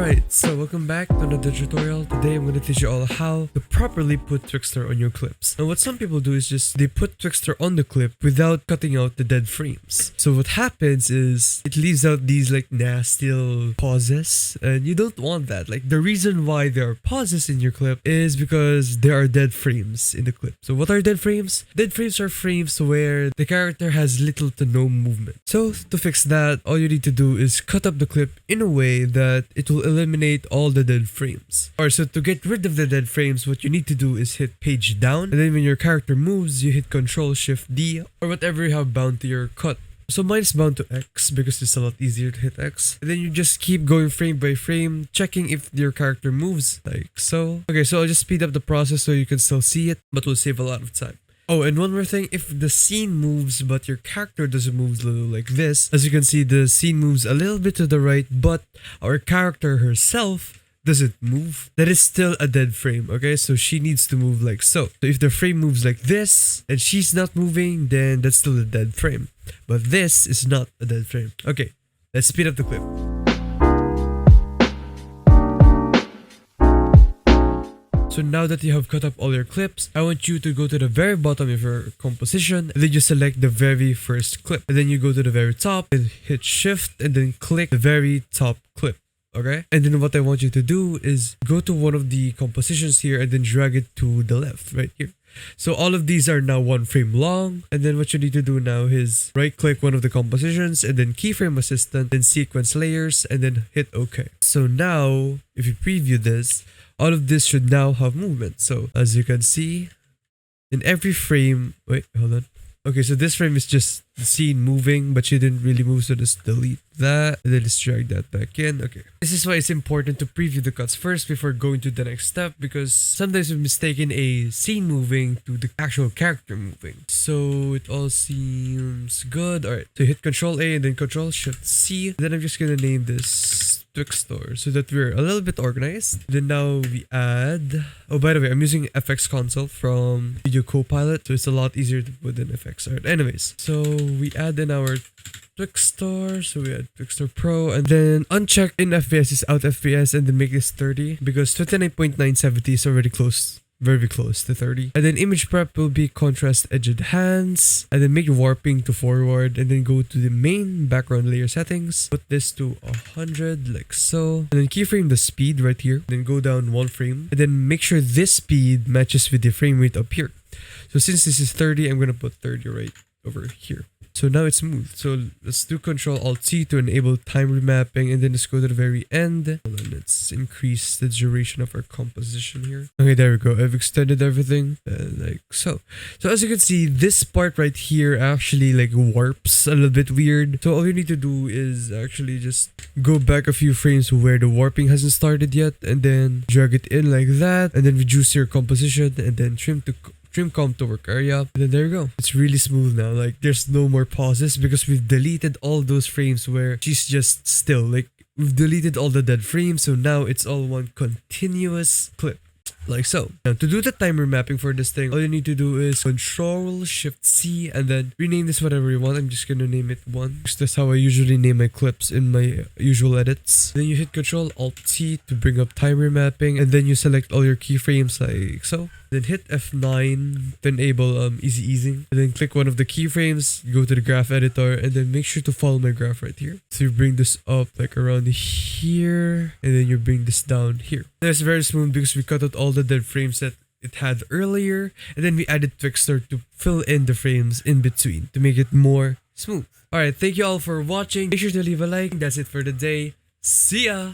Alright, so welcome back to another tutorial. Today I'm going to teach you all how to properly put Twixtor on your clips. Now what some people do is just they put Twixtor on the clip without cutting out the dead frames. So what happens is it leaves out these like nasty little pauses, and you don't want that. Like the reason why there are pauses in your clip is because there are dead frames in the clip. So what are dead frames? Dead frames are frames where the character has little to no movement. So to fix that, all you need to do is cut up the clip in a way that it will eliminate all the dead frames. Alright, so to get rid of the dead frames, what you need to do is hit page down, and then when your character moves, you hit Ctrl Shift D or whatever you have bound to your cut. So mine is bound to X because it's a lot easier to hit X. And then you just keep going frame by frame, checking if your character moves like so. Okay, so I'll just speed up the process so you can still see it, but will save a lot of time. Oh, and one more thing, if the scene moves but your character doesn't move like this, as you can see, the scene moves a little bit to the right, but our character herself doesn't move, that is still a dead frame, okay? So she needs to move like so. So if the frame moves like this and she's not moving, then that's still a dead frame. But this is not a dead frame. Okay, let's speed up the clip. So now that you have cut up all your clips, I want you to go to the very bottom of your composition, and then you select the very first clip. And then you go to the very top and hit shift and then click the very top clip. Okay? And then what I want you to do is go to one of the compositions here and then drag it to the left right here. So all of these are now one frame long, and then what you need to do now is right click one of the compositions and then keyframe assistant, then sequence layers, and then hit OK. So now if you preview this, all of this should now have movement. So as you can see, in every frame, wait, hold on. Okay, so this frame is just the scene moving, but she didn't really move, so just delete that, and then just drag that back in. Okay. This is why it's important to preview the cuts first before going to the next step, because sometimes we've mistaken a scene moving to the actual character moving. So it all seems good. Alright, so hit Ctrl A and then Ctrl Shift C. And then I'm just gonna name this Twixtor so that we're a little bit organized. Then now we add, oh by the way, I'm using FX Console from Video Copilot, so it's a lot easier to put in FX art. Anyways, so we add in our Twixtor, so we add Twixtor Pro, and then uncheck in FPS is out FPS, and then make this 30 because 29.970 is already close. Very close to 30. And then image prep will be contrast edged hands, and then make warping to forward, and then go to the main background layer settings, put this to 100 like so, and then keyframe the speed right here, then go down one frame, and then make sure this speed matches with the frame rate up here. So since this is 30, I'm gonna put 30 right over here. So now it's smooth. So let's do Ctrl Alt C to enable time remapping, and then let's go to the very end. Hold on, let's increase the duration of our composition here. Okay, there we go. I've extended everything like so. So as you can see, this part right here actually like warps a little bit weird. So all you need to do is actually just go back a few frames where the warping hasn't started yet, and then drag it in like that, and then reduce your composition, and then trim comp to work area, and then there you go. It's really smooth now. Like there's no more pauses because we've deleted all those frames where she's just still. Like we've deleted all the dead frames, so now it's all one continuous clip. Like so. Now to do the timer mapping for this thing, all you need to do is Ctrl Shift C and then rename this whatever you want. I'm just gonna name it 1. That's how I usually name my clips in my usual edits. Then you hit Ctrl Alt T to bring up timer mapping, and then you select all your keyframes like so. Then hit F9 to enable easy easing, and then click one of the keyframes, go to the graph editor, and then make sure to follow my graph right here. So you bring this up like around here, and then you bring this down here. That's very smooth because we cut out all the dead frames that it had earlier, and then we added Twixtor to fill in the frames in between to make it more smooth. Alright, thank you all for watching. Make sure to leave a like. That's it for the day. See ya!